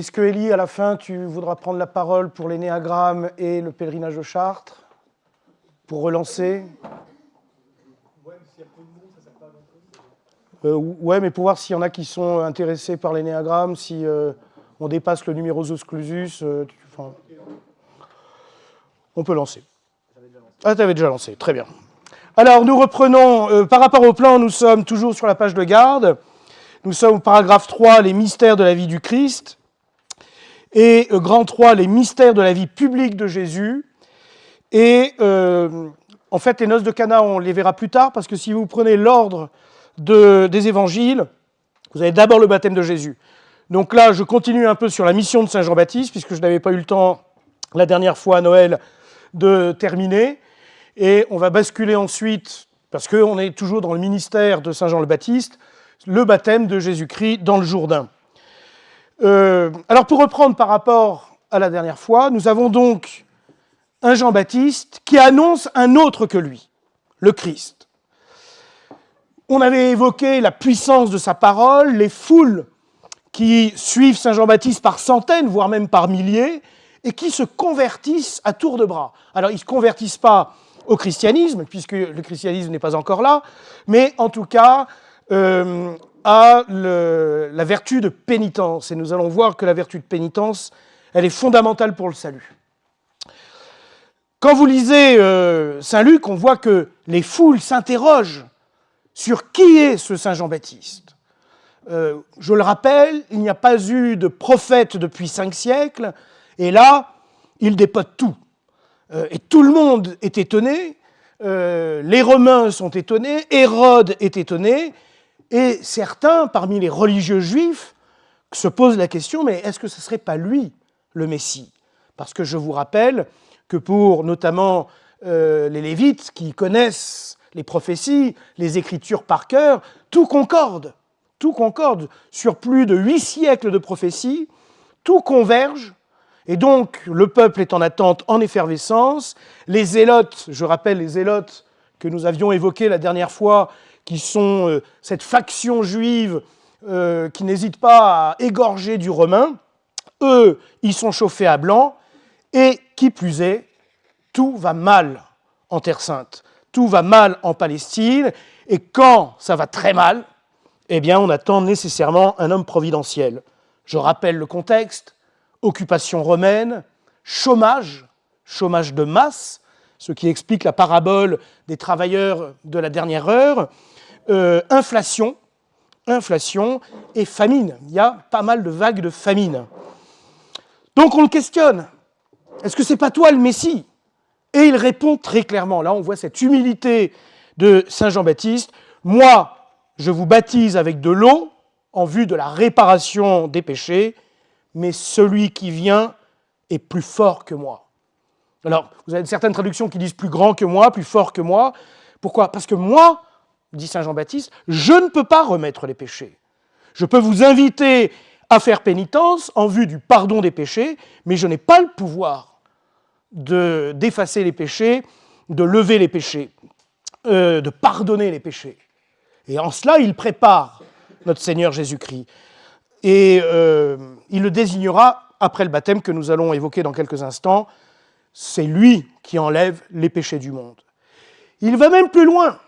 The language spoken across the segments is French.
Est-ce que, Élie, à la fin, tu voudras prendre la parole pour l'énéagramme et le pèlerinage de Chartres? Pour relancer? Ouais, mais pour voir s'il y en a qui sont intéressés par l'énéagramme, si on dépasse le numerus clausus, on peut lancer. Ah, tu avais déjà lancé, très bien. Alors, nous reprenons, par rapport au plan, nous sommes toujours sur la page de garde. Nous sommes au paragraphe 3, les mystères de la vie du Christ. Et grand 3, les mystères de la vie publique de Jésus. Et en fait, les noces de Cana, on les verra plus tard, parce que si vous prenez l'ordre des évangiles, vous avez d'abord le baptême de Jésus. Donc là, je continue un peu sur la mission de Saint Jean-Baptiste, puisque je n'avais pas eu le temps la dernière fois à Noël de terminer. Et on va basculer ensuite, parce qu'on est toujours dans le ministère de Saint Jean le Baptiste, le baptême de Jésus-Christ dans le Jourdain. Alors pour reprendre par rapport à la dernière fois, nous avons donc un Jean-Baptiste qui annonce un autre que lui, le Christ. On avait évoqué la puissance de sa parole, les foules qui suivent Saint Jean-Baptiste par centaines, voire même par milliers, et qui se convertissent à tour de bras. Alors ils ne se convertissent pas au christianisme, puisque le christianisme n'est pas encore là, mais en tout cas à la vertu de pénitence. Et nous allons voir que la vertu de pénitence, elle est fondamentale pour le salut. Quand vous lisez Saint Luc, on voit que les foules s'interrogent sur qui est ce Saint Jean-Baptiste. Je le rappelle, il n'y a pas eu de prophète depuis 5 siècles, et là, il dépote tout. Et tout le monde est étonné, les Romains sont étonnés, Hérode est étonné, et certains, parmi les religieux juifs, se posent la question, mais est-ce que ce ne serait pas lui, le Messie? Parce que je vous rappelle que pour notamment les Lévites, qui connaissent les prophéties, les Écritures par cœur, tout concorde sur plus de 8 siècles de prophéties, tout converge. Et donc, le peuple est en attente, en effervescence. Les zélotes, je rappelle les zélotes que nous avions évoqués la dernière fois, qui sont cette faction juive qui n'hésite pas à égorger du romain, eux, ils sont chauffés à blanc, et qui plus est, tout va mal en Terre Sainte, tout va mal en Palestine, et quand ça va très mal, eh bien, on attend nécessairement un homme providentiel. Je rappelle le contexte. Occupation romaine, chômage de masse, ce qui explique la parabole des travailleurs de la dernière heure, inflation et famine. Il y a pas mal de vagues de famine. Donc on le questionne. Est-ce que c'est pas toi le Messie? Et il répond très clairement. Là, on voit cette humilité de Saint Jean-Baptiste. Moi, je vous baptise avec de l'eau en vue de la réparation des péchés, mais celui qui vient est plus fort que moi. Alors, vous avez certaines traductions qui disent plus grand que moi, plus fort que moi. Pourquoi? Parce que moi, dit Saint Jean-Baptiste, je ne peux pas remettre les péchés. Je peux vous inviter à faire pénitence en vue du pardon des péchés, mais je n'ai pas le pouvoir d'effacer les péchés, de lever les péchés, de pardonner les péchés. Et en cela, il prépare notre Seigneur Jésus-Christ. Et il le désignera après le baptême que nous allons évoquer dans quelques instants. C'est lui qui enlève les péchés du monde. Il va même plus loin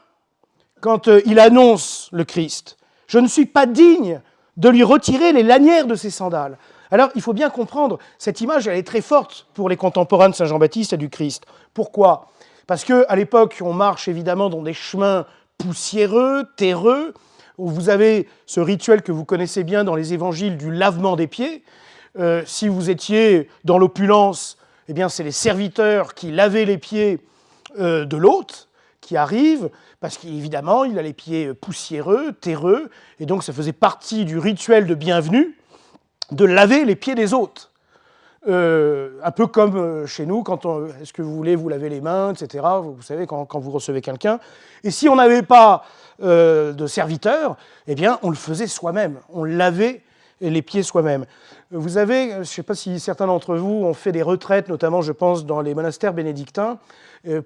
quand il annonce le Christ. « Je ne suis pas digne de lui retirer les lanières de ses sandales. » Alors, il faut bien comprendre, cette image, elle est très forte pour les contemporains de Saint Jean-Baptiste et du Christ. Pourquoi? Parce qu'à l'époque, on marche évidemment dans des chemins poussiéreux, terreux, où vous avez ce rituel que vous connaissez bien dans les évangiles du lavement des pieds. Si vous étiez dans l'opulence, eh bien c'est les serviteurs qui lavaient les pieds de l'hôte qui arrive, parce qu'évidemment, il a les pieds poussiéreux, terreux, et donc ça faisait partie du rituel de bienvenue de laver les pieds des hôtes. Un peu comme chez nous, quand est-ce que vous voulez vous laver les mains, etc. Vous savez, quand vous recevez quelqu'un. Et si on n'avait pas de serviteurs, eh bien, on le faisait soi-même. On lavait les pieds soi-même. Vous avez, je ne sais pas si certains d'entre vous ont fait des retraites, notamment, je pense, dans les monastères bénédictins,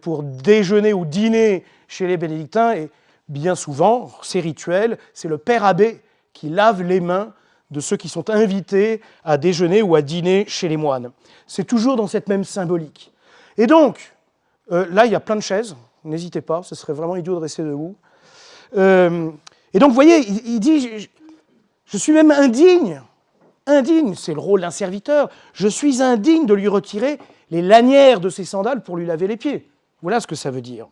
pour déjeuner ou dîner chez les bénédictins. Et bien souvent, ces rituels, c'est le père abbé qui lave les mains de ceux qui sont invités à déjeuner ou à dîner chez les moines. C'est toujours dans cette même symbolique. Et donc, là, il y a plein de chaises, n'hésitez pas, ce serait vraiment idiot de rester debout. Et donc, vous voyez, il dit, je suis même indigne, c'est le rôle d'un serviteur, je suis indigne de lui retirer les lanières de ses sandales pour lui laver les pieds. Voilà ce que ça veut dire.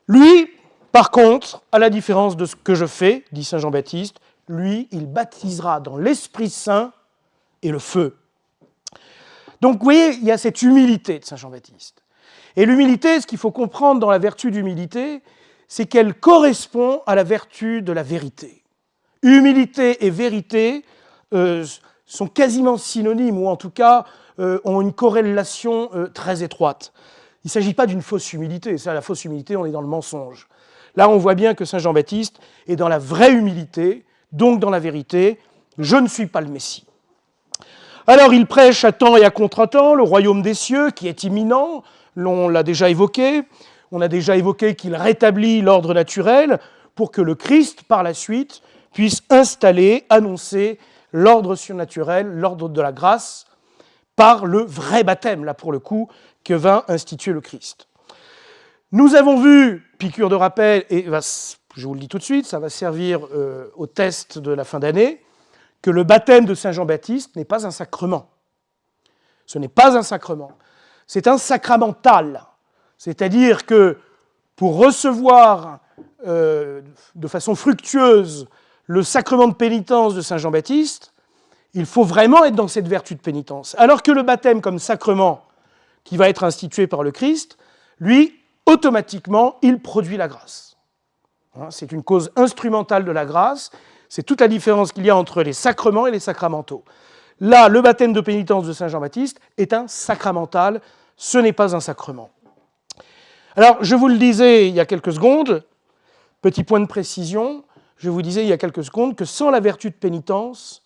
Lui, par contre, à la différence de ce que je fais, dit saint Jean-Baptiste, lui, il baptisera dans l'Esprit Saint et le feu. Donc, vous voyez, il y a cette humilité de saint Jean-Baptiste. Et l'humilité, ce qu'il faut comprendre dans la vertu d'humilité, c'est qu'elle correspond à la vertu de la vérité. Humilité et vérité sont quasiment synonymes, ou en tout cas ont une corrélation très étroite. Il ne s'agit pas d'une fausse humilité. Ça, la fausse humilité, on est dans le mensonge. Là, on voit bien que saint Jean-Baptiste est dans la vraie humilité, donc dans la vérité. Je ne suis pas le Messie. Alors, il prêche à temps et à contre-temps le royaume des cieux, qui est imminent. On l'a déjà évoqué. On a déjà évoqué qu'il rétablit l'ordre naturel pour que le Christ, par la suite, puisse installer, annoncer l'ordre surnaturel, l'ordre de la grâce, par le vrai baptême, là pour le coup, que vint instituer le Christ. Nous avons vu, piqûre de rappel, et je vous le dis tout de suite, ça va servir au test de la fin d'année, que le baptême de saint Jean-Baptiste n'est pas un sacrement. Ce n'est pas un sacrement. C'est un sacramental. C'est-à-dire que pour recevoir de façon fructueuse le sacrement de pénitence de saint Jean-Baptiste, il faut vraiment être dans cette vertu de pénitence. Alors que le baptême comme sacrement qui va être institué par le Christ, lui, automatiquement, il produit la grâce. C'est une cause instrumentale de la grâce, c'est toute la différence qu'il y a entre les sacrements et les sacramentaux. Là, le baptême de pénitence de saint Jean-Baptiste est un sacramental, ce n'est pas un sacrement. Alors, je vous le disais il y a quelques secondes, petit point de précision, je vous disais il y a quelques secondes que sans la vertu de pénitence,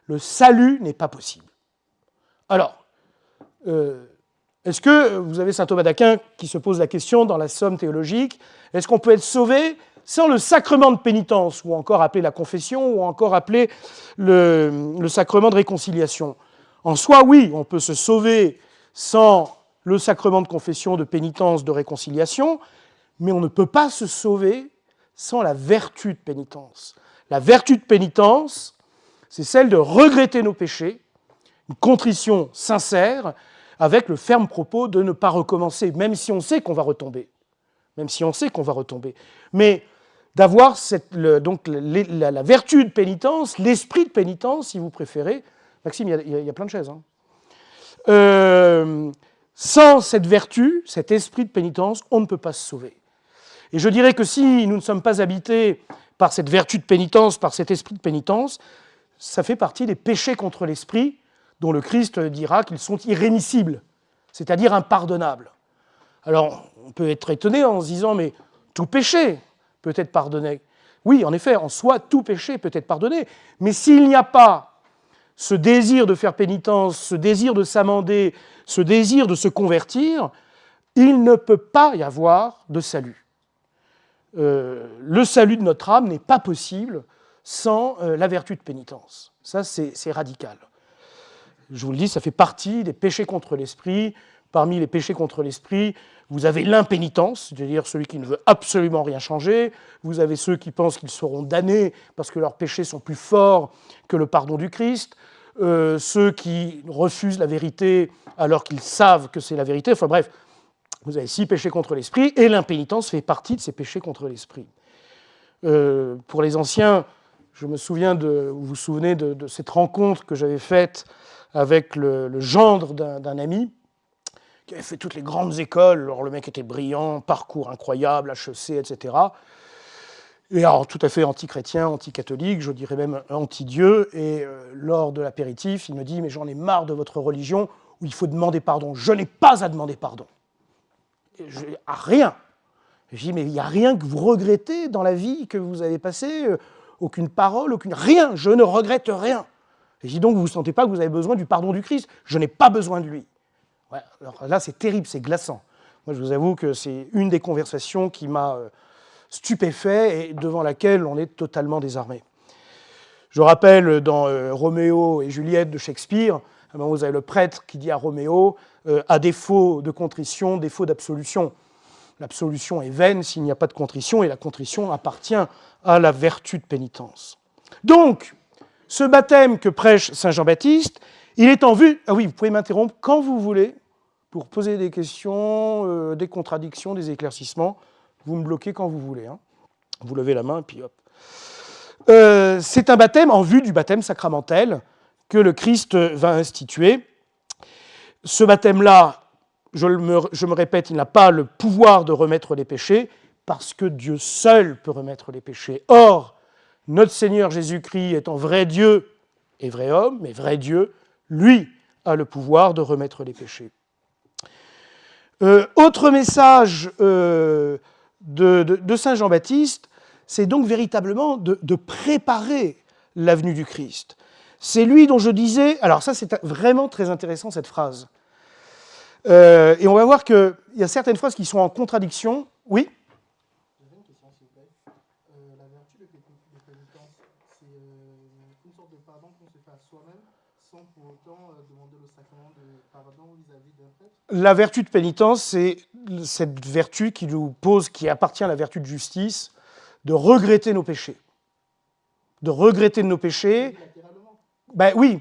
le salut n'est pas possible. Alors, est-ce que vous avez saint Thomas d'Aquin qui se pose la question dans la Somme théologique, est-ce qu'on peut être sauvé sans le sacrement de pénitence, ou encore appelé la confession, ou encore appelé le sacrement de réconciliation? En soi, oui, on peut se sauver sans le sacrement de confession, de pénitence, de réconciliation, mais on ne peut pas se sauver sans la vertu de pénitence. La vertu de pénitence, c'est celle de regretter nos péchés, une contrition sincère, avec le ferme propos de ne pas recommencer, même si on sait qu'on va retomber. Même si on sait qu'on va retomber. Mais d'avoir la vertu de pénitence, l'esprit de pénitence, si vous préférez. Maxime, il y a plein de chaises. Sans cette vertu, cet esprit de pénitence, on ne peut pas se sauver. Et je dirais que si nous ne sommes pas habités par cette vertu de pénitence, par cet esprit de pénitence, ça fait partie des péchés contre l'esprit, dont le Christ dira qu'ils sont irrémissibles, c'est-à-dire impardonnables. Alors, on peut être étonné en se disant, mais tout péché peut être pardonné. Oui, en effet, en soi, tout péché peut être pardonné, mais s'il n'y a pas ce désir de faire pénitence, ce désir de s'amender, ce désir de se convertir, il ne peut pas y avoir de salut. Le salut de notre âme n'est pas possible sans la vertu de pénitence. Ça, c'est radical. Je vous le dis, ça fait partie des péchés contre l'esprit. Parmi les péchés contre l'esprit, vous avez l'impénitence, c'est-à-dire celui qui ne veut absolument rien changer. Vous avez ceux qui pensent qu'ils seront damnés parce que leurs péchés sont plus forts que le pardon du Christ. Ceux qui refusent la vérité alors qu'ils savent que c'est la vérité. Enfin bref, vous avez 6 péchés contre l'esprit et l'impénitence fait partie de ces péchés contre l'esprit. Pour les anciens, je me souviens vous vous souvenez de cette rencontre que j'avais faite avec le gendre d'un ami qui avait fait toutes les grandes écoles. Alors le mec était brillant, parcours incroyable, HEC, etc. Et alors tout à fait anti-chrétien, anti-catholique, je dirais même anti-Dieu. Et lors de l'apéritif, il me dit « Mais j'en ai marre de votre religion où il faut demander pardon. Je n'ai pas à demander pardon. » Rien. Je dis « Mais il n'y a rien que vous regrettez dans la vie que vous avez passée, aucune parole, rien. Je ne regrette rien. » Et je dis « Donc vous ne sentez pas que vous avez besoin du pardon du Christ. Je n'ai pas besoin de lui. » Ouais, alors là, c'est terrible, c'est glaçant. Moi, je vous avoue que c'est une des conversations qui m'a stupéfait et devant laquelle on est totalement désarmé. Je rappelle dans Roméo et Juliette de Shakespeare, à un moment, vous avez le prêtre qui dit à Roméo, à défaut de contrition, défaut d'absolution. L'absolution est vaine s'il n'y a pas de contrition, et la contrition appartient à la vertu de pénitence. Donc, ce baptême que prêche saint Jean-Baptiste, il est en vue... Ah oui, vous pouvez m'interrompre quand vous voulez, pour poser des questions, des contradictions, des éclaircissements. Vous me bloquez quand vous voulez. Hein. Vous levez la main, et puis hop. C'est un baptême en vue du baptême sacramentel que le Christ va instituer. Ce baptême-là, je me répète, il n'a pas le pouvoir de remettre les péchés, parce que Dieu seul peut remettre les péchés. Or, notre Seigneur Jésus-Christ étant vrai Dieu et vrai homme, mais vrai Dieu, lui a le pouvoir de remettre les péchés. Autre message de saint Jean-Baptiste, c'est donc véritablement de préparer la venue du Christ. C'est lui dont je disais... Alors ça, c'est vraiment très intéressant, cette phrase. Et on va voir qu'il y a certaines phrases qui sont en contradiction. Oui ? J'avais une question, s'il vous plaît. La vertu de pénitence, c'est une sorte de pardon qu'on se fait à soi-même, sans pour autant demander le sacrement de pardon vis-à-vis d'un prêtre. La vertu de pénitence, c'est cette vertu qui nous pose, qui appartient à la vertu de justice, de regretter nos péchés. De regretter nos péchés. Ben oui,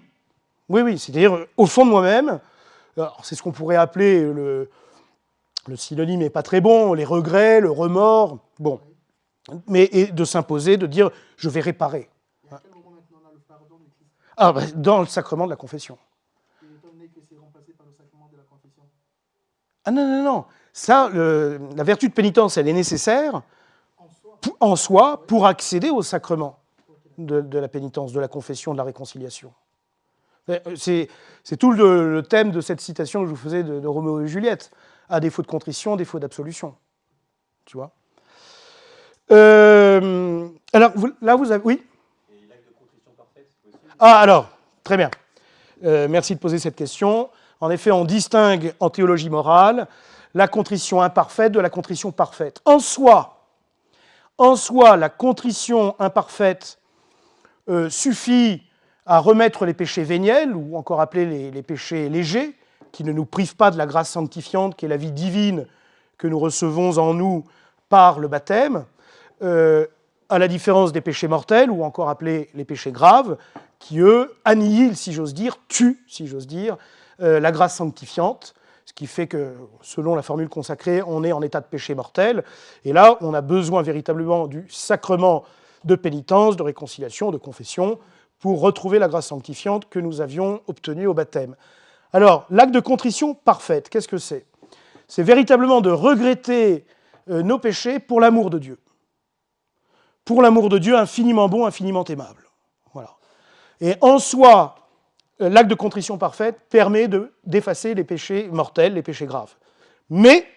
c'est-à-dire au fond de moi-même, c'est ce qu'on pourrait appeler, le synonyme n'est pas très bon, les regrets, le remords, bon. Mais et de s'imposer, de dire, je vais réparer. Et à quel moment maintenant on a le pardon du Christ ? Ah, ben, dans le sacrement de la confession. Et étant donné que c'est remplacé par le sacrement de la confession. Ah non. Ça, la vertu de pénitence, elle est nécessaire en soi pour accéder au sacrement de la pénitence, de la confession, de la réconciliation. C'est tout le thème de cette citation que je vous faisais de Roméo et Juliette. À défaut de contrition, défaut d'absolution. Tu vois ? Alors, là, vous avez... Oui ? Et l'acte de contrition parfaite, c'est possible ? Ah, alors, très bien. Merci de poser cette question. En effet, on distingue en théologie morale la contrition imparfaite de la contrition parfaite. En soi, la contrition imparfaite suffit à remettre les péchés véniels, ou encore appelés les péchés légers, qui ne nous privent pas de la grâce sanctifiante, qui est la vie divine que nous recevons en nous par le baptême, à la différence des péchés mortels, ou encore appelés les péchés graves, qui, eux, annihilent, si j'ose dire, tuent, si j'ose dire, la grâce sanctifiante, ce qui fait que, selon la formule consacrée, on est en état de péché mortel. Et là, on a besoin véritablement du sacrement de pénitence, de réconciliation, de confession, pour retrouver la grâce sanctifiante que nous avions obtenue au baptême. Alors, l'acte de contrition parfaite, qu'est-ce que c'est ? C'est véritablement de regretter nos péchés pour l'amour de Dieu. Pour l'amour de Dieu infiniment bon, infiniment aimable. Voilà. Et en soi, l'acte de contrition parfaite permet d'effacer les péchés mortels, les péchés graves. Mais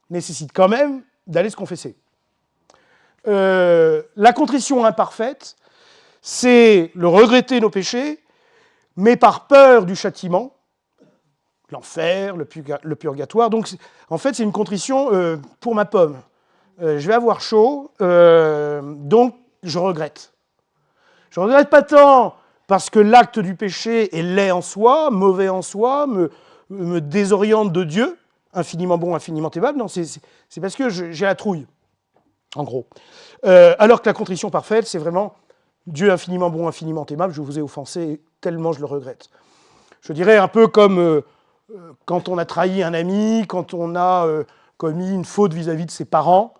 nécessite quand même d'aller se confesser. La contrition imparfaite, c'est le regretter nos péchés, mais par peur du châtiment, l'enfer, le purgatoire. Donc, en fait, c'est une contrition pour ma pomme. Je vais avoir chaud, donc je regrette. Je ne regrette pas tant parce que l'acte du péché est laid en soi, mauvais en soi, me désoriente de Dieu, infiniment bon, infiniment aimable. Non, c'est parce que j'ai la trouille, en gros. Alors que la contrition parfaite, c'est vraiment Dieu infiniment bon, infiniment aimable, je vous ai offensé tellement je le regrette. Je dirais un peu comme quand on a trahi un ami, quand on a commis une faute vis-à-vis de ses parents,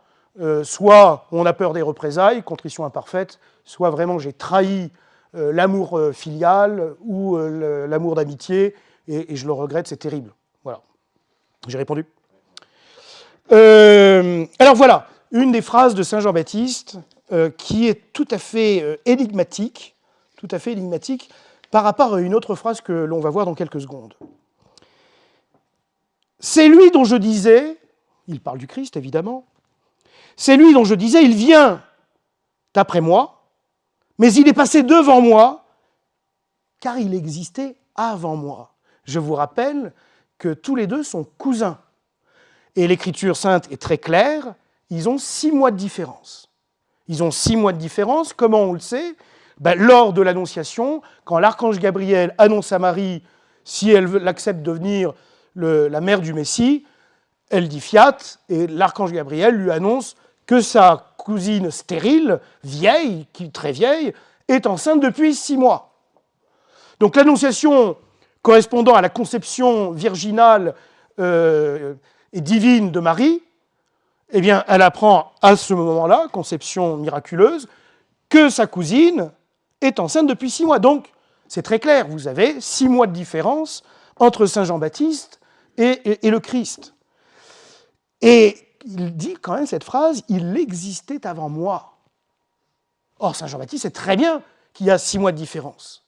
soit on a peur des représailles, contrition imparfaite, soit vraiment j'ai trahi l'amour filial ou l'amour d'amitié, et je le regrette, c'est terrible. Voilà. J'ai répondu. Alors voilà, une des phrases de saint Jean-Baptiste qui est tout à fait énigmatique par rapport à une autre phrase que l'on va voir dans quelques secondes. C'est lui dont je disais, il parle du Christ évidemment, c'est lui dont je disais, il vient après moi, mais il est passé devant moi, car il existait avant moi. Je vous rappelle que tous les deux sont cousins. Et l'Écriture sainte est très claire, ils ont 6 mois de différence. Ils ont 6 mois de différence, comment on le sait ? Lors de l'Annonciation, quand l'archange Gabriel annonce à Marie, si elle accepte de devenir la mère du Messie, elle dit fiat, et l'archange Gabriel lui annonce que sa cousine stérile, vieille, très vieille, est enceinte depuis 6 mois. Donc l'Annonciation, correspondant à la conception virginale et divine de Marie, eh bien, elle apprend à ce moment-là, conception miraculeuse, que sa cousine est enceinte depuis 6 mois. Donc, c'est très clair, vous avez 6 mois de différence entre Saint Jean-Baptiste et le Christ. Et il dit quand même cette phrase, « Il existait avant moi ». Or, Saint Jean-Baptiste sait très bien qu'il y a 6 mois de différence.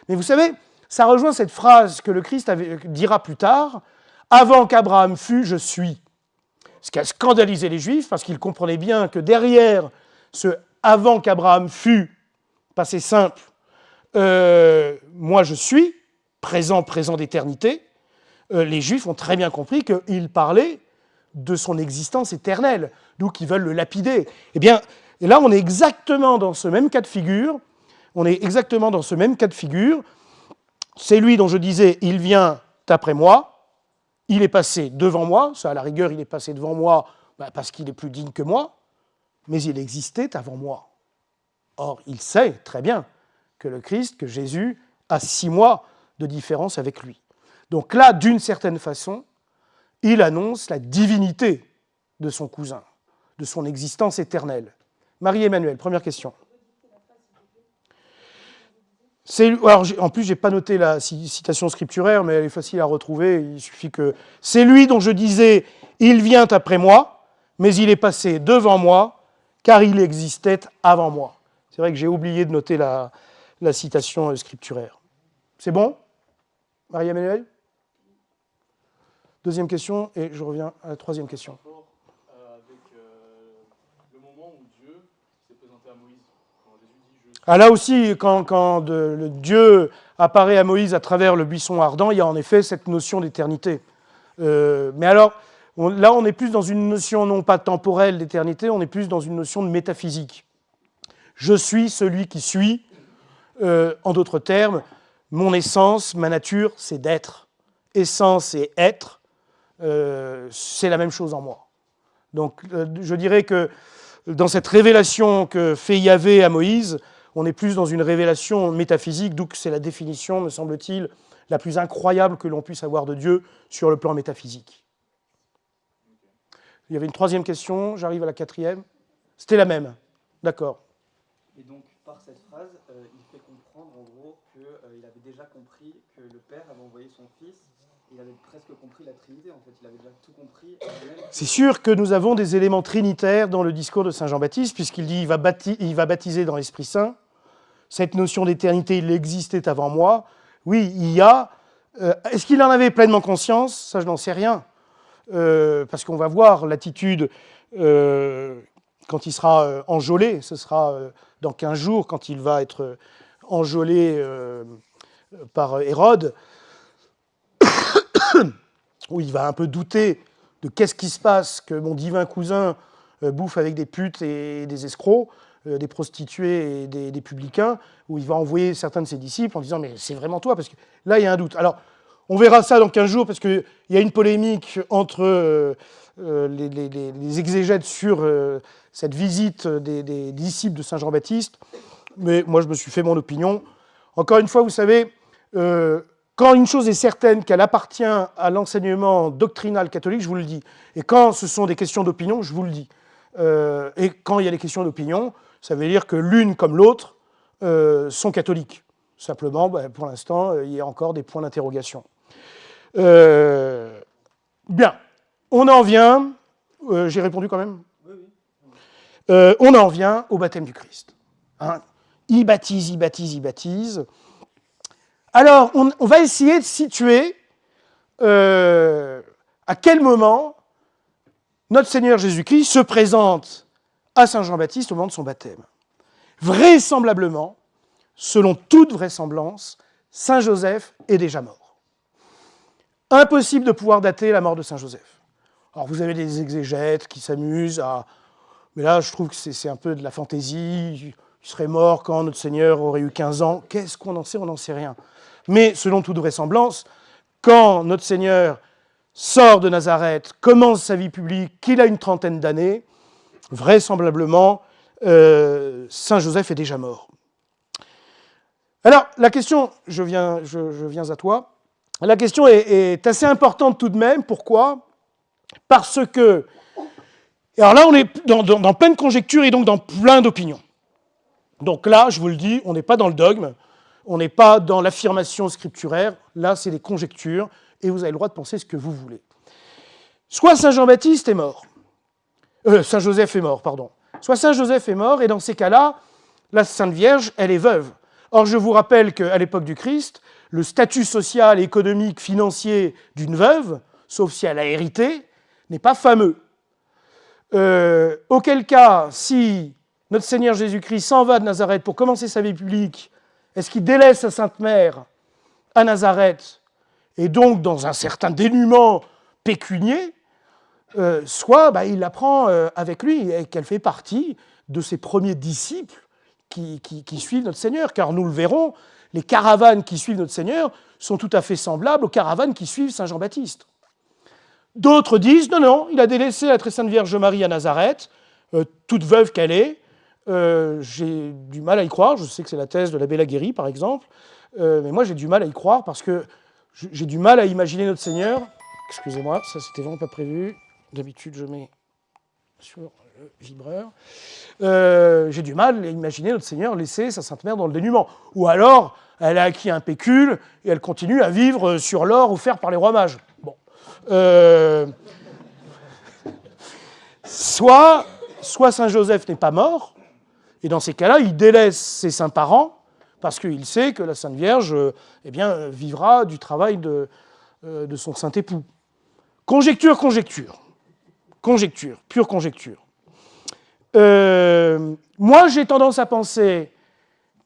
Mais vous savez, ça rejoint cette phrase que le Christ dira plus tard, « Avant qu'Abraham fût, je suis ». Ce qui a scandalisé les Juifs, parce qu'ils comprenaient bien que derrière ce « avant qu'Abraham fût », passé simple, moi je suis, présent d'éternité, les Juifs ont très bien compris qu'il parlait de son existence éternelle, d'où qu'ils veulent le lapider. Eh bien, et là on est exactement dans ce même cas de figure, c'est lui dont je disais, il vient après moi, il est passé devant moi, ça à la rigueur il est passé devant moi parce qu'il est plus digne que moi, mais il existait avant moi. Or, il sait très bien que le Christ, que Jésus, a 6 mois de différence avec lui. Donc là, d'une certaine façon, il annonce la divinité de son cousin, de son existence éternelle. Marie-Emmanuelle, première question. Alors, en plus, je n'ai pas noté la citation scripturaire, mais elle est facile à retrouver. Il suffit que... C'est lui dont je disais, il vient après moi, mais il est passé devant moi, car il existait avant moi. C'est vrai que j'ai oublié de noter la citation scripturaire. C'est bon, Marie-Emmanuelle? Deuxième question, et je reviens à la troisième question. Avec le moment où Dieu s'est présenté à Moïse, quand Jésus dit « Ah, là aussi, quand le Dieu apparaît à Moïse à travers le buisson ardent, il y a en effet cette notion d'éternité. Mais alors, là, on est plus dans une notion non pas temporelle d'éternité, on est plus dans une notion de métaphysique. Je suis celui qui suis. En d'autres termes, mon essence, ma nature, c'est d'être. Essence et être, c'est la même chose en moi. Donc, je dirais que dans cette révélation que fait Yahvé à Moïse, on est plus dans une révélation métaphysique, d'où c'est la définition, me semble-t-il, la plus incroyable que l'on puisse avoir de Dieu sur le plan métaphysique. Il y avait une troisième question, j'arrive à la quatrième. C'était la même, d'accord. Et donc, par cette phrase, il fait comprendre, en gros, qu'il avait déjà compris que le Père avait envoyé son Fils. Il avait presque compris la Trinité, en fait. Il avait déjà tout compris. C'est sûr que nous avons des éléments trinitaires dans le discours de Saint Jean-Baptiste, puisqu'il dit il va baptiser dans l'Esprit Saint. Cette notion d'éternité, il existait avant moi. Oui, il y a... est-ce qu'il en avait pleinement conscience? Ça, je n'en sais rien. Parce qu'on va voir l'attitude... quand il sera enjôlé, ce sera dans 15 jours, quand il va être enjôlé par Hérode, où il va un peu douter de qu'est-ce qui se passe, que mon divin cousin bouffe avec des putes et des escrocs, des prostituées et des publicains, où il va envoyer certains de ses disciples en disant « mais c'est vraiment toi ?» parce que là, il y a un doute. Alors, on verra ça dans 15 jours, parce qu'il y a une polémique entre les exégètes sur cette visite des disciples de Saint Jean-Baptiste, mais moi je me suis fait mon opinion. Encore une fois, vous savez, quand une chose est certaine qu'elle appartient à l'enseignement doctrinal catholique, je vous le dis, et quand ce sont des questions d'opinion, je vous le dis. Et quand il y a des questions d'opinion, ça veut dire que l'une comme l'autre sont catholiques. Simplement, pour l'instant, il y a encore des points d'interrogation. Bien, on en vient, j'ai répondu quand même ? Oui, oui. On en vient au baptême du Christ. Hein, il baptise. Alors, on va essayer de situer à quel moment notre Seigneur Jésus-Christ se présente à Saint Jean-Baptiste au moment de son baptême. Vraisemblablement, selon toute vraisemblance, Saint Joseph est déjà mort. Impossible de pouvoir dater la mort de Saint Joseph. Alors vous avez des exégètes qui s'amusent à... Mais là, je trouve que c'est un peu de la fantaisie. Il serait mort quand notre Seigneur aurait eu 15 ans. Qu'est-ce qu'on en sait? On n'en sait rien. Mais selon toute vraisemblance, quand notre Seigneur sort de Nazareth, commence sa vie publique, qu'il a une trentaine d'années, vraisemblablement, Saint Joseph est déjà mort. Alors, la question, je viens à toi, la question est assez importante tout de même. Pourquoi? Parce que, alors là, on est dans plein de conjectures et donc dans plein d'opinions. Donc là, je vous le dis, on n'est pas dans le dogme, on n'est pas dans l'affirmation scripturaire, là, c'est des conjectures, et vous avez le droit de penser ce que vous voulez. Soit Saint Jean-Baptiste est mort, Saint Joseph est mort, pardon. Soit Saint Joseph est mort, et dans ces cas-là, la Sainte Vierge, elle est veuve. Or, je vous rappelle qu'à l'époque du Christ, le statut social, économique, financier d'une veuve, sauf si elle a hérité, n'est pas fameux. Auquel cas, si notre Seigneur Jésus-Christ s'en va de Nazareth pour commencer sa vie publique, est-ce qu'il délaisse sa Sainte Mère à Nazareth, et donc dans un certain dénuement pécunier, soit il la prend avec lui et qu'elle fait partie de ses premiers disciples qui suivent notre Seigneur, car nous le verrons, les caravanes qui suivent notre Seigneur sont tout à fait semblables aux caravanes qui suivent Saint Jean-Baptiste. D'autres disent, non, il a délaissé la très sainte Vierge Marie à Nazareth, toute veuve qu'elle est. J'ai du mal à y croire, je sais que c'est la thèse de l'abbé Laguérie, par exemple, mais moi j'ai du mal à y croire parce que j'ai du mal à imaginer notre Seigneur. Excusez-moi, ça c'était vraiment pas prévu. D'habitude, je mets sur le vibreur. J'ai du mal à imaginer notre Seigneur laisser sa Sainte Mère dans le dénuement. Ou alors, elle a acquis un pécule et elle continue à vivre sur l'or offert par les rois mages. Bon. Soit Saint Joseph n'est pas mort, et dans ces cas-là, il délaisse ses saints parents, parce qu'il sait que la Sainte Vierge vivra du travail de son saint époux. Conjecture, pure conjecture. Moi, j'ai tendance à penser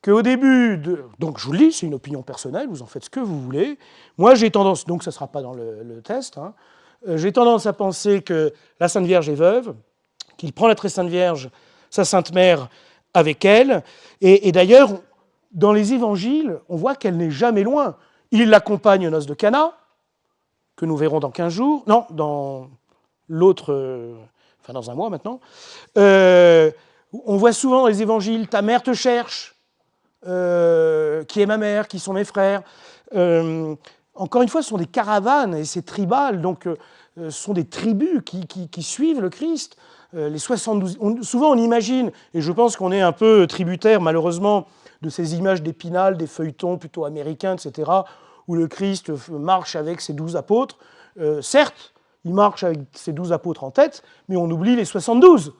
qu'au début donc je vous le dis, c'est une opinion personnelle, vous en faites ce que vous voulez. Moi, j'ai tendance, donc ça ne sera pas dans le test, j'ai tendance à penser que la Sainte Vierge est veuve, qu'il prend la très Sainte Vierge, sa Sainte Mère, avec elle. Et d'ailleurs, dans les évangiles, on voit qu'elle n'est jamais loin. Il l'accompagne aux noces de Cana, que nous verrons dans 15 jours. Non, dans l'autre... dans un mois maintenant. On voit souvent dans les évangiles, ta mère te cherche, qui est ma mère, qui sont mes frères. Encore une fois, ce sont des caravanes et c'est tribal, donc ce sont des tribus qui suivent le Christ. Les 72, souvent on imagine, et je pense qu'on est un peu tributaire malheureusement de ces images d'Épinal, des feuilletons plutôt américains, etc., où le Christ marche avec ses 12 apôtres. Certes, il marche avec ses 12 apôtres en tête, mais on oublie les 72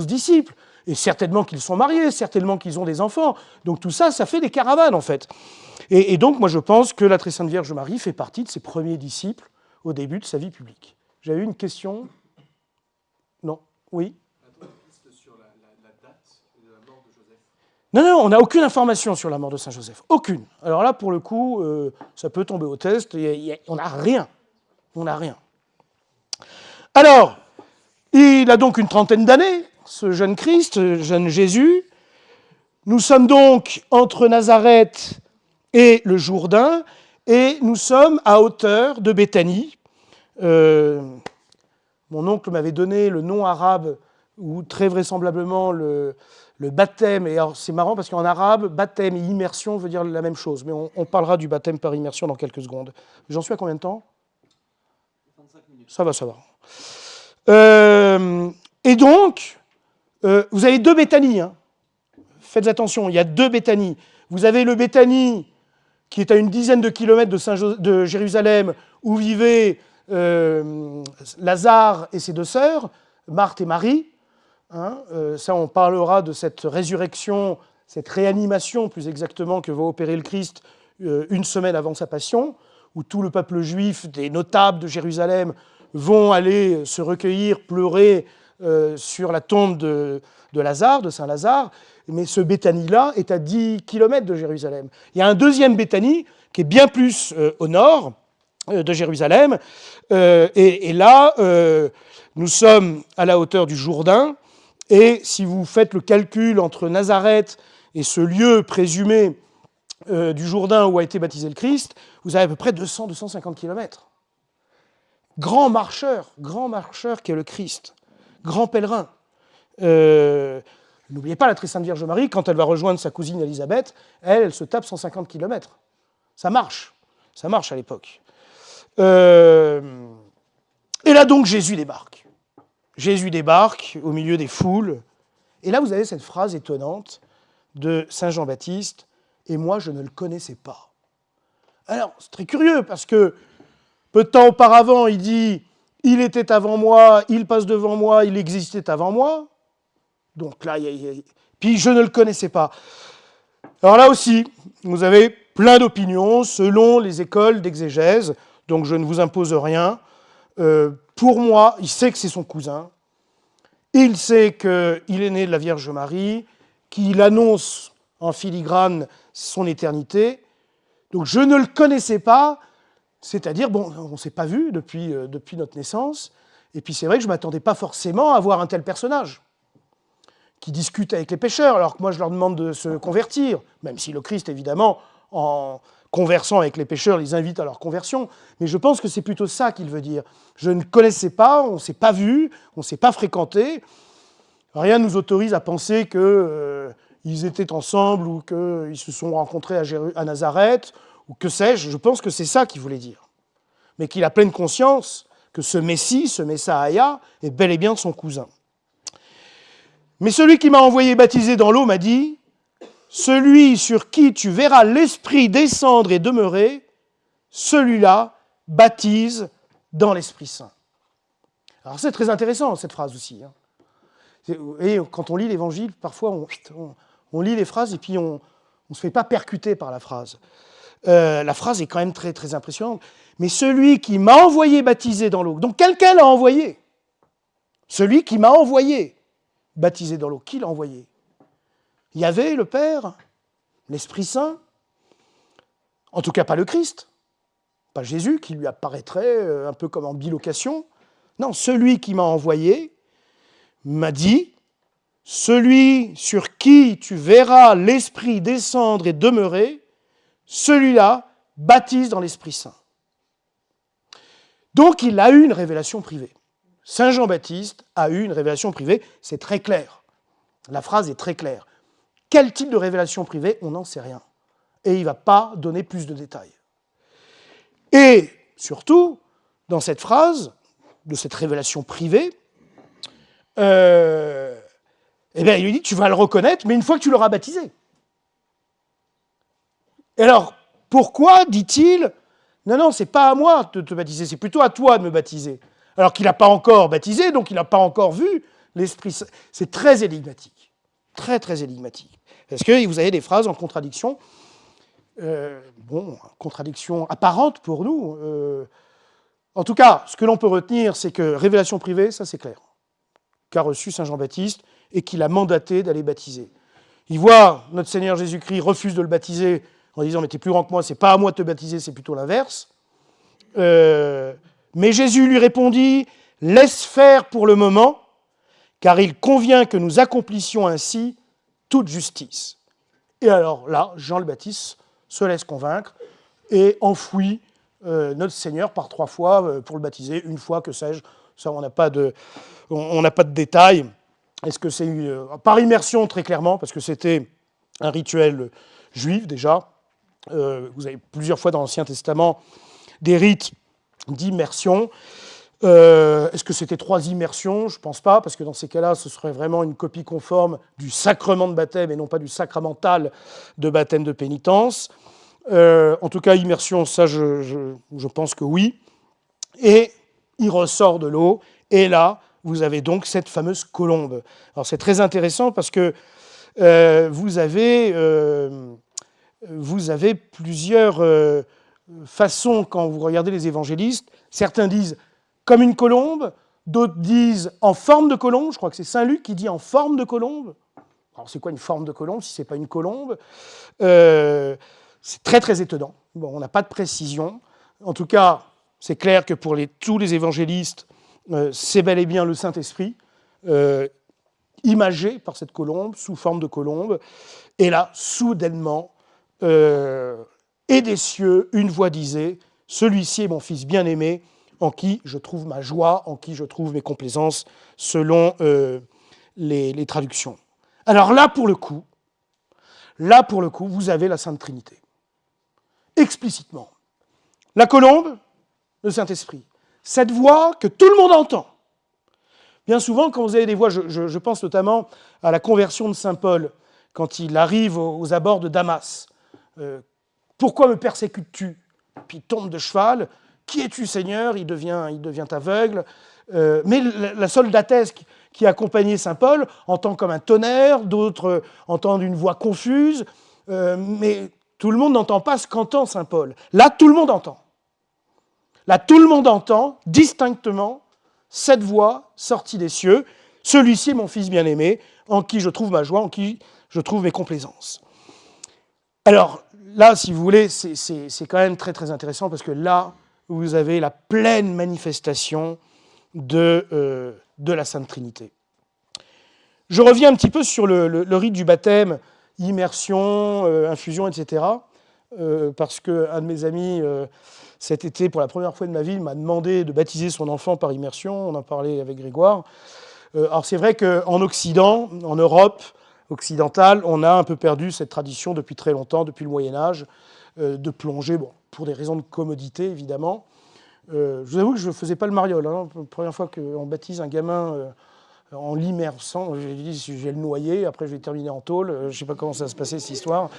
disciples. Et certainement qu'ils sont mariés, certainement qu'ils ont des enfants. Donc tout ça, ça fait des caravanes, en fait. Et donc, moi, je pense que la très sainte Vierge Marie fait partie de ses premiers disciples au début de sa vie publique. J'avais une question? Non? Oui? Sur la date de la mort de Joseph. Non, on n'a aucune information sur la mort de Saint Joseph. Aucune. Alors là, pour le coup, ça peut tomber au test. On n'a rien. On n'a rien. Alors, il a donc une trentaine d'années, ce jeune Christ, ce jeune Jésus. Nous sommes donc entre Nazareth et le Jourdain, et nous sommes à hauteur de Béthanie. Mon oncle m'avait donné le nom arabe, ou très vraisemblablement le baptême. Et alors, c'est marrant parce qu'en arabe, baptême et immersion veut dire la même chose. Mais on parlera du baptême par immersion dans quelques secondes. J'en suis à combien de temps? 25 minutes. Ça va. Et donc, vous avez deux Béthanies. Faites attention, il y a deux Béthanies. Vous avez le Béthanie, qui est à une dizaine de kilomètres de Jérusalem, où vivaient Lazare et ses deux sœurs, Marthe et Marie. Ça, on parlera de cette résurrection, cette réanimation, plus exactement, que va opérer le Christ une semaine avant sa passion, où tout le peuple juif, des notables de Jérusalem, vont aller se recueillir, pleurer sur la tombe de Lazare, de Saint Lazare. Mais ce Béthanie-là est à 10 km de Jérusalem. Il y a un deuxième Béthanie qui est bien plus au nord de Jérusalem. Et là, nous sommes à la hauteur du Jourdain. Et si vous faites le calcul entre Nazareth et ce lieu présumé du Jourdain où a été baptisé le Christ, vous avez à peu près 200-250 km. Grand marcheur qu'est le Christ, grand pèlerin. N'oubliez pas la très sainte Vierge Marie, quand elle va rejoindre sa cousine Élisabeth, elle se tape 150 km. Ça marche à l'époque. Et là donc Jésus débarque. Jésus débarque au milieu des foules. Et là vous avez cette phrase étonnante de Saint Jean-Baptiste, « Et moi je ne le connaissais pas ». Alors c'est très curieux parce que peu de temps auparavant il dit « Il était avant moi, il passe devant moi, il existait avant moi ». Donc là, puis je ne le connaissais pas. Alors là aussi, vous avez plein d'opinions selon les écoles d'exégèse, donc je ne vous impose rien. Pour moi, il sait que c'est son cousin, il sait qu'il est né de la Vierge Marie, qu'il annonce en filigrane son éternité, donc je ne le connaissais pas, c'est-à-dire, bon, on ne s'est pas vu depuis notre naissance, et puis c'est vrai que je ne m'attendais pas forcément à voir un tel personnage qui discute avec les pécheurs, alors que moi je leur demande de se convertir, même si le Christ, évidemment, en conversant avec les pécheurs, les invite à leur conversion. Mais je pense que c'est plutôt ça qu'il veut dire. Je ne connaissais pas, on ne s'est pas vu, on ne s'est pas fréquenté. Rien ne nous autorise à penser qu'ils étaient ensemble ou qu'ils se sont rencontrés à Nazareth, ou que sais-je. Je pense que c'est ça qu'il voulait dire. Mais qu'il a pleine conscience que ce Messie, ce Messaïa, est bel et bien son cousin. Mais celui qui m'a envoyé baptiser dans l'eau m'a dit, « Celui sur qui tu verras l'Esprit descendre et demeurer, celui-là baptise dans l'Esprit Saint. » Alors c'est très intéressant cette phrase aussi. Et quand on lit l'Évangile, parfois on lit les phrases et puis on ne se fait pas percuter par la phrase. La phrase est quand même très, très impressionnante. « Mais celui qui m'a envoyé baptiser dans l'eau. » Donc quelqu'un l'a envoyé. Celui qui m'a envoyé baptisé dans l'eau. Qui l'a envoyé ? Yahvé, le Père, l'Esprit Saint, en tout cas pas le Christ, pas Jésus qui lui apparaîtrait un peu comme en bilocation. Non, celui qui m'a envoyé m'a dit, celui sur qui tu verras l'Esprit descendre et demeurer, celui-là baptise dans l'Esprit Saint. Donc il a eu une révélation privée. Saint Jean-Baptiste a eu une révélation privée, c'est très clair. La phrase est très claire. Quel type de révélation privée ? On n'en sait rien. Et il ne va pas donner plus de détails. Et surtout, dans cette phrase, de cette révélation privée, il lui dit, tu vas le reconnaître, mais une fois que tu l'auras baptisé. Et alors, pourquoi, dit-il, non, c'est pas à moi de te baptiser, c'est plutôt à toi de me baptiser. Alors qu'il n'a pas encore baptisé, donc il n'a pas encore vu l'Esprit Saint. C'est très énigmatique. Très, très énigmatique. Parce que vous avez des phrases en contradiction, contradiction apparente pour nous. En tout cas, ce que l'on peut retenir, c'est que révélation privée, ça c'est clair, qu'a reçu Saint Jean-Baptiste et qu'il a mandaté d'aller baptiser. Il voit notre Seigneur Jésus-Christ refuse de le baptiser en disant « mais t'es plus grand que moi, c'est pas à moi de te baptiser, c'est plutôt l'inverse ». Mais Jésus lui répondit « Laisse faire pour le moment, car il convient que nous accomplissions ainsi toute justice. » Et alors là, Jean le Baptiste se laisse convaincre et enfouit notre Seigneur par 3 fois pour le baptiser, une fois, que sais-je, ça on n'a pas de détails. Est-ce que c'est par immersion très clairement, parce que c'était un rituel juif déjà. Vous avez plusieurs fois dans l'Ancien Testament des rites d'immersion. Est-ce que c'était 3 immersions ? Je ne pense pas, parce que dans ces cas-là, ce serait vraiment une copie conforme du sacrement de baptême et non pas du sacramental de baptême de pénitence. En tout cas, immersion, ça, je pense que oui. Et il ressort de l'eau, et là, vous avez donc cette fameuse colombe. Alors c'est très intéressant parce que vous avez plusieurs façons, quand vous regardez les évangélistes. Certains disent comme une colombe, d'autres disent en forme de colombe. Je crois que c'est Saint Luc qui dit en forme de colombe. Alors c'est quoi une forme de colombe si ce n'est pas une colombe ? C'est très très étonnant. Bon, on n'a pas de précision. En tout cas, c'est clair que pour tous les évangélistes, c'est bel et bien le Saint-Esprit. imagé par cette colombe, sous forme de colombe. Et là, soudainement, et des cieux, une voix disait « Celui-ci est mon fils bien-aimé, en qui je trouve ma joie, en qui je trouve mes complaisances, selon les traductions. » Alors là, pour le coup, vous avez la Sainte Trinité. Explicitement. La colombe, le Saint-Esprit. Cette voix que tout le monde entend. Bien souvent, quand vous avez des voix, je pense notamment à la conversion de saint Paul, quand il arrive aux abords de Damas. Pourquoi me persécutes-tu ? Puis il tombe de cheval. Qui es-tu, Seigneur ? Il devient aveugle. Mais la soldatesse qui accompagnait saint Paul entend comme un tonnerre, d'autres entendent une voix confuse, mais tout le monde n'entend pas ce qu'entend saint Paul. Là, tout le monde entend. Là, tout le monde entend distinctement cette voix sortie des cieux. Celui-ci est mon fils bien-aimé, en qui je trouve ma joie, en qui je trouve mes complaisances. Alors, là, si vous voulez, c'est quand même très, très intéressant, parce que là, vous avez la pleine manifestation de la Sainte Trinité. Je reviens un petit peu sur le rite du baptême, immersion, infusion, etc., parce qu'un de mes amis, cet été, pour la première fois de ma vie, m'a demandé de baptiser son enfant par immersion. On en parlait avec Grégoire. Alors c'est vrai qu'en Occident, en Europe occidentale, on a un peu perdu cette tradition depuis très longtemps, depuis le Moyen-Âge, de plonger, bon, pour des raisons de commodité, évidemment. Je vous avoue que je ne faisais pas le mariole. Hein. La première fois qu'on baptise un gamin en l'immersant, j'ai dit je vais le noyer, après je vais terminer en tôle. Je ne sais pas comment ça va se passer, cette histoire.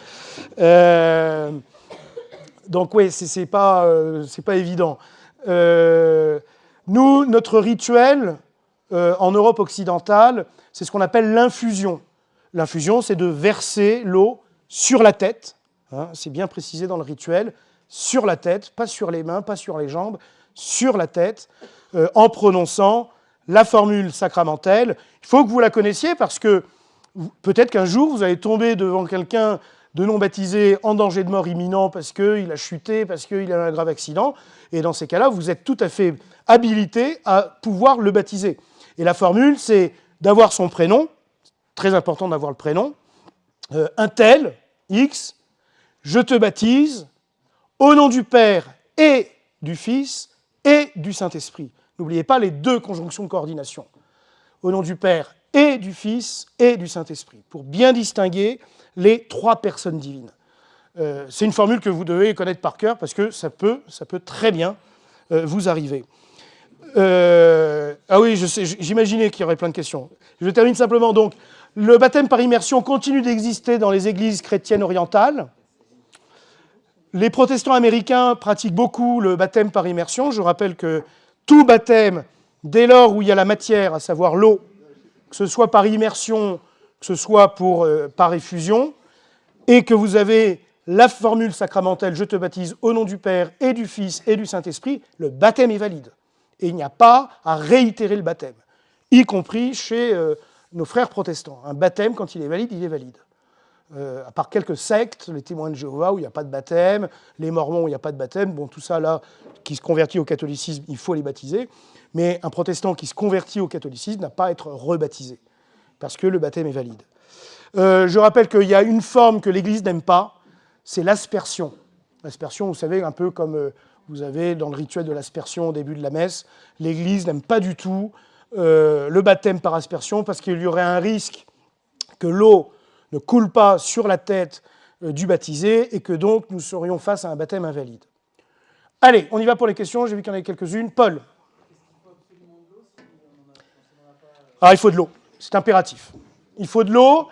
Donc oui, c'est pas évident. Nous, notre rituel en Europe occidentale, c'est ce qu'on appelle l'infusion. L'infusion, c'est de verser l'eau sur la tête, hein, c'est bien précisé dans le rituel, sur la tête, pas sur les mains, pas sur les jambes, sur la tête, en prononçant la formule sacramentelle. Il faut que vous la connaissiez parce que peut-être qu'un jour, vous allez tomber devant quelqu'un de non baptisé en danger de mort imminent parce qu'il a chuté, parce qu'il a eu un grave accident. Et dans ces cas-là, vous êtes tout à fait habilité à pouvoir le baptiser. Et la formule, c'est d'avoir son prénom, très important d'avoir le prénom, un tel, X, je te baptise, au nom du Père et du Fils et du Saint-Esprit. N'oubliez pas les deux conjonctions de coordination. Au nom du Père et du Fils et du Saint-Esprit, pour bien distinguer les trois personnes divines. C'est une formule que vous devez connaître par cœur parce que ça peut très bien vous arriver. Ah oui, j'imaginais qu'il y aurait plein de questions. Je termine simplement. Donc, le baptême par immersion continue d'exister dans les églises chrétiennes orientales. Les protestants américains pratiquent beaucoup le baptême par immersion. Je rappelle que tout baptême, dès lors où il y a la matière, à savoir l'eau, que ce soit par immersion, que ce soit par effusion, et que vous avez la formule sacramentelle « Je te baptise au nom du Père et du Fils et du Saint-Esprit », le baptême est valide. Et il n'y a pas à réitérer le baptême, y compris chez nos frères protestants. Un baptême, quand il est valide, il est valide. À part quelques sectes, les témoins de Jéhovah, où il n'y a pas de baptême, les mormons, où il n'y a pas de baptême, bon, tout ça, là, qui se convertit au catholicisme, il faut les baptiser. Mais un protestant qui se convertit au catholicisme n'a pas à être rebaptisé, parce que le baptême est valide. Je rappelle qu'il y a une forme que l'Église n'aime pas, c'est l'aspersion. L'aspersion, vous savez, un peu comme vous avez dans le rituel de l'aspersion au début de la messe, l'Église n'aime pas du tout le baptême par aspersion, parce qu'il y aurait un risque que l'eau ne coule pas sur la tête du baptisé, et que donc nous serions face à un baptême invalide. Allez, on y va pour les questions, j'ai vu qu'il y en avait quelques-unes. Paul. Ah, il faut de l'eau, c'est impératif. Il faut de l'eau.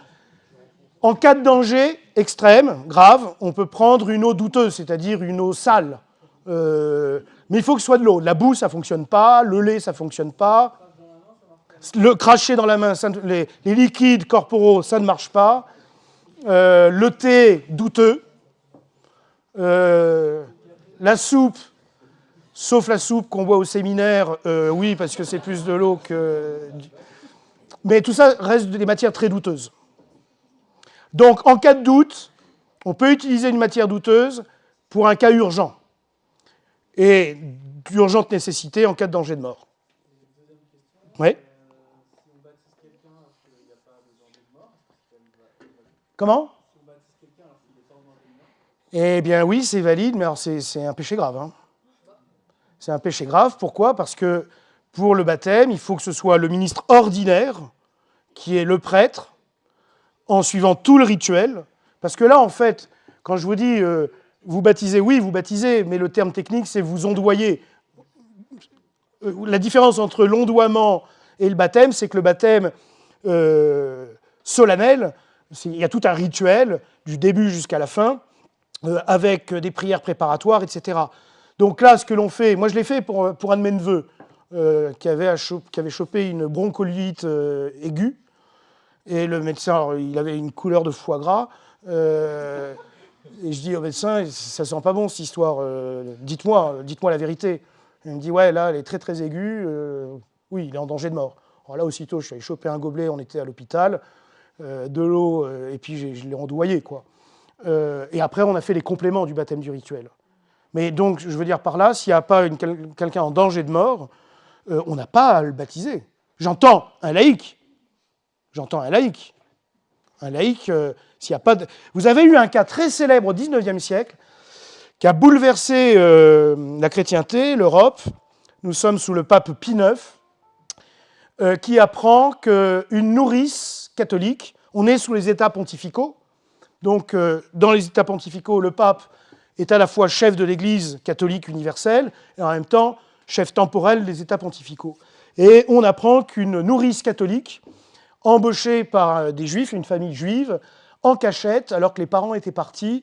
En cas de danger extrême, grave, on peut prendre une eau douteuse, c'est-à-dire une eau sale. Mais il faut que ce soit de l'eau. La boue, ça ne fonctionne pas. Le lait, ça ne fonctionne pas. Le cracher dans la main, les liquides corporaux, ça ne marche pas. Le thé, douteux. La soupe, sauf la soupe qu'on boit au séminaire, oui, parce que c'est plus de l'eau que... Mais tout ça reste des matières très douteuses. Donc, en cas de doute, on peut utiliser une matière douteuse pour un cas urgent. Et d'urgente nécessité en cas de danger de mort. Oui. Si on baptise quelqu'un parce qu'il n'y a Comment? Eh bien oui, c'est valide, mais alors c'est un péché grave. Hein. C'est un péché grave, pourquoi? Parce que pour le baptême, il faut que ce soit le ministre ordinaire, qui est le prêtre, en suivant tout le rituel. Parce que là, en fait, quand je vous dis vous baptisez, oui, vous baptisez, mais le terme technique, c'est vous ondoyer. La différence entre l'ondoiement et le baptême, c'est que le baptême solennel, il y a tout un rituel, du début jusqu'à la fin, avec des prières préparatoires, etc. Donc là, ce que l'on fait, moi je l'ai fait pour un de mes neveux, qui avait chopé une bronchiolite aiguë, et le médecin, alors, il avait une couleur de foie gras, et je dis au médecin, ça sent pas bon cette histoire, dites-moi la vérité. Il me dit, ouais, là, elle est très très aiguë, oui, il est en danger de mort. Alors là, aussitôt, je suis allé choper un gobelet, on était à l'hôpital, de l'eau, et puis je l'ai ondoyé, quoi. Et après, on a fait les compléments du baptême du rituel. Mais donc, je veux dire par là, s'il n'y a pas quelqu'un en danger de mort, on n'a pas à le baptiser. J'entends un laïc. Un laïc, s'il n'y a pas de... Vous avez eu un cas très célèbre au XIXe siècle qui a bouleversé la chrétienté, l'Europe. Nous sommes sous le pape Pie IX, qui apprend qu'une nourrice catholique, on est sous les États pontificaux, donc dans les États pontificaux, le pape est à la fois chef de l'Église catholique universelle et en même temps chef temporel des États pontificaux. Et on apprend qu'une nourrice catholique, embauchée par des juifs, une famille juive, en cachette, alors que les parents étaient partis,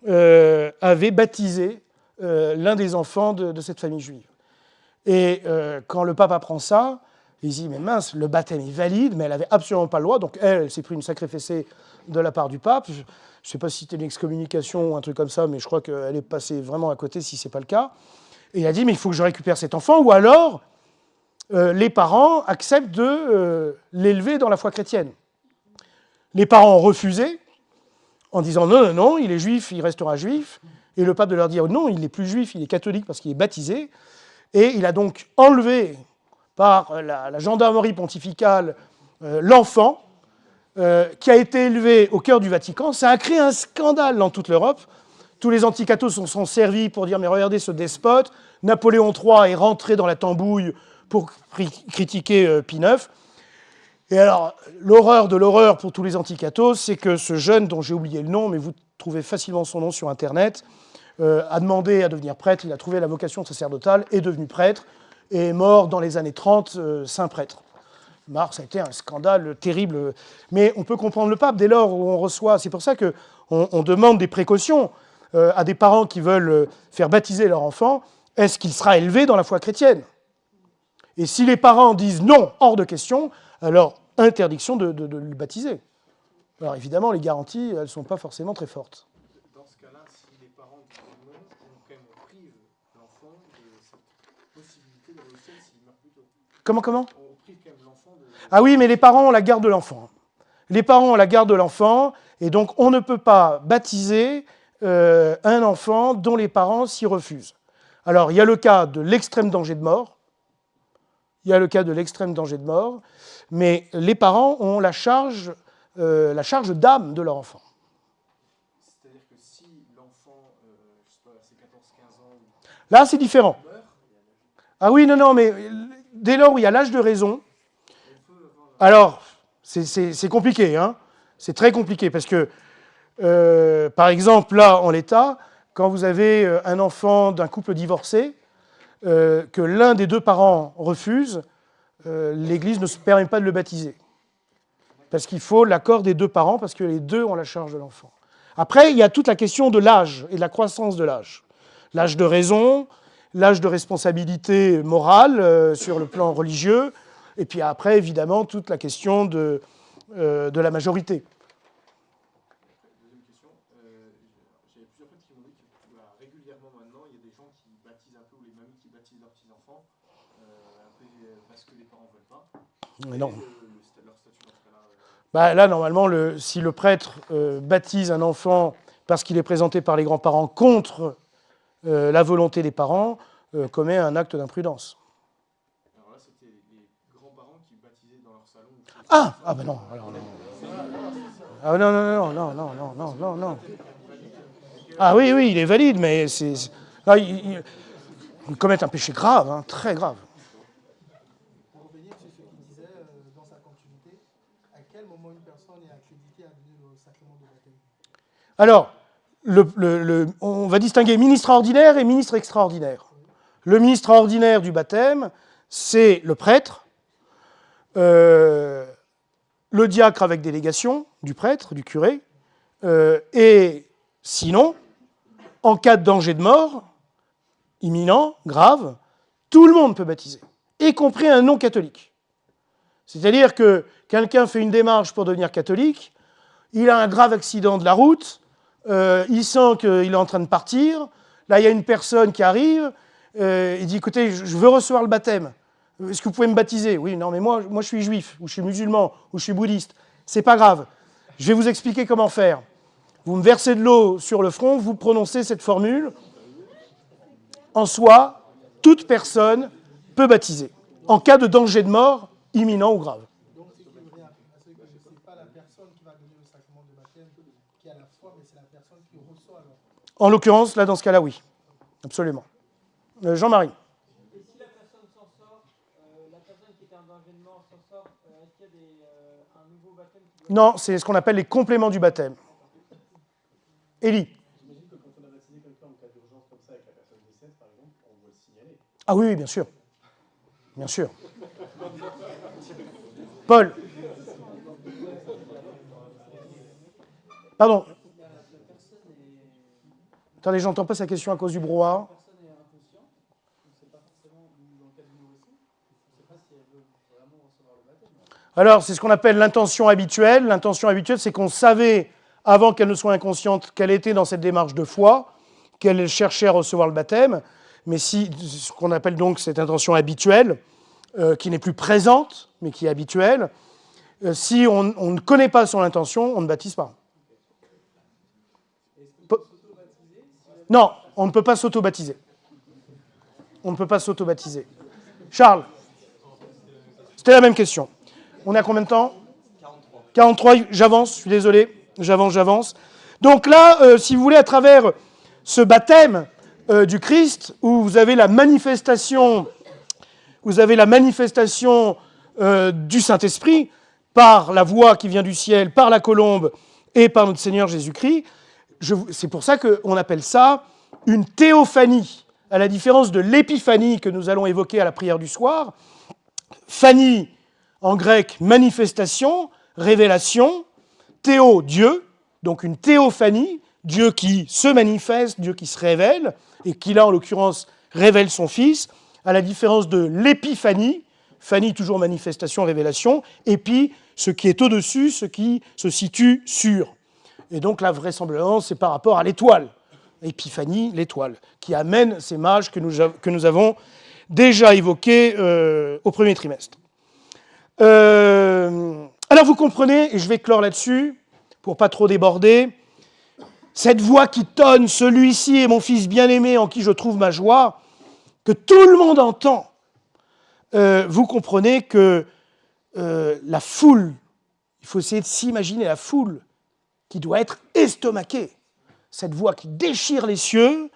avait baptisé l'un des enfants de cette famille juive. Et quand le pape apprend ça, il dit, mais mince, le baptême est valide, mais elle n'avait absolument pas le droit, donc elle s'est pris une sacrée fessée de la part du pape. Je ne sais pas si c'était une excommunication ou un truc comme ça, mais je crois qu'elle est passée vraiment à côté si ce n'est pas le cas. Et il a dit, mais il faut que je récupère cet enfant, ou alors les parents acceptent de l'élever dans la foi chrétienne. Les parents ont refusé, en disant, non, il est juif, il restera juif. Et le pape de leur dire, non, il n'est plus juif, il est catholique parce qu'il est baptisé. Et il a donc enlevé par la gendarmerie pontificale l'enfant, qui a été élevé au cœur du Vatican. Ça a créé un scandale dans toute l'Europe. Tous les anticathos se sont servis pour dire « mais regardez ce despote ». Napoléon III est rentré dans la tambouille pour critiquer Pie IX. Et alors, l'horreur de l'horreur pour tous les anticathos, c'est que ce jeune, dont j'ai oublié le nom, mais vous trouvez facilement son nom sur Internet, a demandé à devenir prêtre, il a trouvé la vocation sacerdotale, est devenu prêtre, et est mort dans les années 30, saint prêtre. Ça a été un scandale terrible. Mais on peut comprendre le pape dès lors où on reçoit... C'est pour ça qu'on demande des précautions à des parents qui veulent faire baptiser leur enfant. Est-ce qu'il sera élevé dans la foi chrétienne? Et si les parents disent non, hors de question, alors interdiction de le baptiser. Alors évidemment, les garanties, elles ne sont pas forcément très fortes. Dans ce cas-là, si les parents disent non, on quand même prive l'enfant de cette possibilité d'aller au ciel s'il meurt plus tôt. Comment On prive quand même l'enfant de... Ah oui, mais les parents ont la garde de l'enfant. Les parents ont la garde de l'enfant, et donc on ne peut pas baptiser un enfant dont les parents s'y refusent. Alors, il y a le cas de l'extrême danger de mort, mais les parents ont la charge d'âme de leur enfant. C'est-à-dire que si l'enfant, je sais pas, c'est 14-15 ans... Là, c'est différent. Ah oui, non, mais dès lors où il y a l'âge de raison, alors, c'est compliqué, hein. C'est très compliqué, parce que, par exemple, là, en l'état, quand vous avez un enfant d'un couple divorcé, que l'un des deux parents refuse, l'Église ne se permet pas de le baptiser. Parce qu'il faut l'accord des deux parents, parce que les deux ont la charge de l'enfant. Après, il y a toute la question de l'âge et de la croissance de l'âge. L'âge de raison, l'âge de responsabilité morale sur le plan religieux, et puis après, évidemment, toute la question de la majorité. Deuxième question, j'ai plusieurs potes qui m'ont dit que régulièrement maintenant, il y a des gens qui baptisent un peu, ou les mamies qui baptisent leurs petits-enfants, un peu parce que les parents ne veulent pas. Mais non. Leur statut dans ce cas-là Bah, là, normalement, si le prêtre baptise un enfant parce qu'il est présenté par les grands-parents contre la volonté des parents, commet un acte d'imprudence. Alors là, c'était les grands-parents qui baptisaient dans leur salon. Ah ben non. Alors, non. Ah non, non, non, non, non, non, non, non. Ah oui, oui, il est valide, mais là, ils commettent un péché grave, hein, très grave. Pour revenir sur ce qu'il disait dans sa continuité, à quel moment une personne est accréditée à donner le sacrement de baptême? Alors, on va distinguer ministre ordinaire et ministre extraordinaire. Le ministre ordinaire du baptême, c'est le prêtre, le diacre avec délégation du prêtre, du curé, et sinon, en cas de danger de mort, imminent, grave, tout le monde peut baptiser, y compris un non-catholique. C'est-à-dire que quelqu'un fait une démarche pour devenir catholique, il a un grave accident de la route, il sent qu'il est en train de partir, là il y a une personne qui arrive, il dit écoutez, je veux recevoir le baptême, est-ce que vous pouvez me baptiser? Oui, non mais moi je suis juif, ou je suis musulman, ou je suis bouddhiste, c'est pas grave, je vais vous expliquer comment faire. Vous me versez de l'eau sur le front, vous prononcez cette formule, en soi, toute personne peut baptiser, en cas de danger de mort imminent ou grave. Donc, ce qui revient à ce que ce n'est pas la personne qui va donner le sacrement de baptême qui a la foi, mais c'est la personne qui reçoit alors. En l'occurrence, là, dans ce cas-là, oui. Absolument. Jean-Marie. Et si la personne s'en sort, la personne qui était en danger de mort s'en sort, est-ce qu'il y a un nouveau baptême qui doit... Non, c'est ce qu'on appelle les compléments du baptême. Élie. J'imagine que quand on a vacciné quelqu'un en cas d'urgence comme ça et que la personne décède, par exemple, on doit le signaler. Ah oui, bien sûr. Bien sûr. Paul. Pardon. Attendez, j'entends pas sa question à cause du brouhaha. Alors, c'est ce qu'on appelle l'intention habituelle. L'intention habituelle, c'est qu'on savait, avant qu'elle ne soit inconsciente, qu'elle était dans cette démarche de foi, qu'elle cherchait à recevoir le baptême, mais si, ce qu'on appelle donc cette intention habituelle, qui n'est plus présente, mais qui est habituelle, si on ne connaît pas son intention, on ne baptise pas. Non, on ne peut pas s'auto-baptiser. On ne peut pas s'auto-baptiser. Charles, c'était la même question. On est à combien de temps ? 43, j'avance, je suis désolé, j'avance. Donc là, si vous voulez, à travers ce baptême du Christ, où vous avez la manifestation du Saint-Esprit, par la voix qui vient du ciel, par la colombe et par notre Seigneur Jésus-Christ, c'est pour ça qu'on appelle ça une théophanie, à la différence de l'épiphanie que nous allons évoquer à la prière du soir. Phanie, en grec, manifestation, révélation, théo, Dieu, donc une théophanie, Dieu qui se manifeste, Dieu qui se révèle, et qui là, en l'occurrence, révèle son Fils, à la différence de l'épiphanie, phanie, toujours manifestation, révélation, et puis ce qui est au-dessus, ce qui se situe sur. Et donc la vraisemblance, c'est par rapport à l'étoile, épiphanie, l'étoile, qui amène ces mages que nous avons déjà évoqués au premier trimestre. Alors vous comprenez, et je vais clore là-dessus, pour pas trop déborder, cette voix qui tonne, celui-ci est mon fils bien-aimé en qui je trouve ma joie, que tout le monde entend, vous comprenez que la foule, il faut essayer de s'imaginer la foule qui doit être estomaquée, cette voix qui déchire les cieux,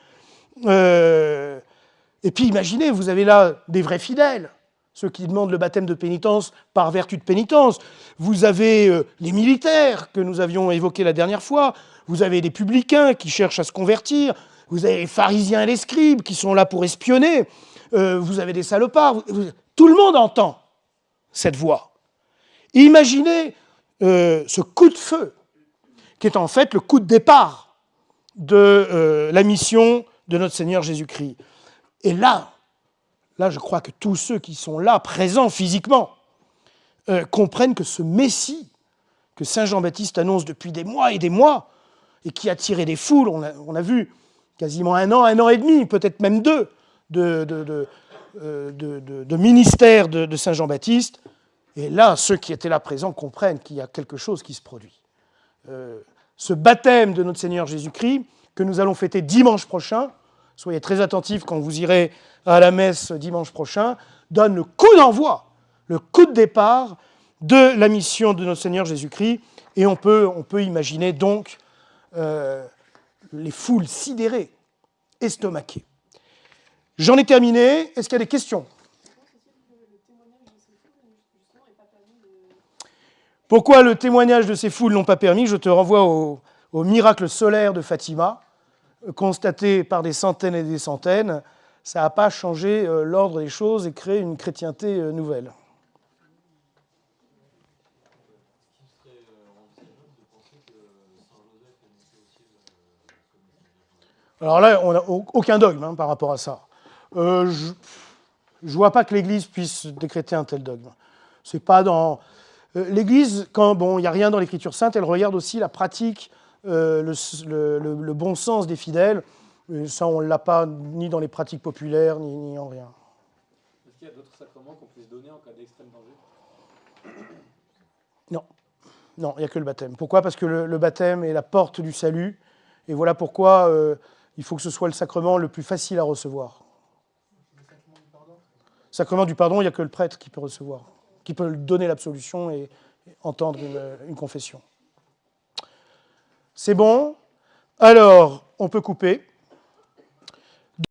et puis imaginez, vous avez là des vrais fidèles, ceux qui demandent le baptême de pénitence par vertu de pénitence. Vous avez les militaires que nous avions évoqués la dernière fois. Vous avez des publicains qui cherchent à se convertir. Vous avez les pharisiens et les scribes qui sont là pour espionner. Vous avez des salopards. Tout le monde entend cette voix. Imaginez ce coup de feu qui est en fait le coup de départ de la mission de notre Seigneur Jésus-Christ. Et là, je crois que tous ceux qui sont là, présents physiquement, comprennent que ce Messie que Saint Jean-Baptiste annonce depuis des mois, et qui a attiré des foules, on a vu quasiment un an et demi, peut-être même 2, de ministère de Saint Jean-Baptiste. Et là, ceux qui étaient là présents comprennent qu'il y a quelque chose qui se produit. Ce baptême de notre Seigneur Jésus-Christ, que nous allons fêter dimanche prochain, soyez très attentifs quand vous irez à la messe dimanche prochain, donne le coup d'envoi, le coup de départ de la mission de notre Seigneur Jésus-Christ, Et on peut imaginer donc les foules sidérées, estomaquées. J'en ai terminé. Est-ce qu'il y a des questions? Pourquoi le témoignage de ces foules n'ont pas permis? Je te renvoie au miracle solaire de Fatima, constaté par des centaines et des centaines. Ça n'a pas changé l'ordre des choses et créé une chrétienté nouvelle. Alors là, on n'a aucun dogme par rapport à ça. Je ne vois pas que l'Église puisse décréter un tel dogme. C'est pas dans... L'Église, quand il n'y a rien dans l'Écriture sainte, elle regarde aussi la pratique, le bon sens des fidèles. Et ça, on ne l'a pas ni dans les pratiques populaires, ni en rien. Est-ce qu'il y a d'autres sacrements qu'on puisse donner en cas d'extrême danger? Non, il n'y a que le baptême. Pourquoi? Parce que le baptême est la porte du salut. Et voilà pourquoi il faut que ce soit le sacrement le plus facile à recevoir. Le sacrement du pardon. Sacrement du pardon, il n'y a que le prêtre qui peut recevoir, qui peut donner l'absolution et entendre une confession. C'est bon? Alors, on peut couper.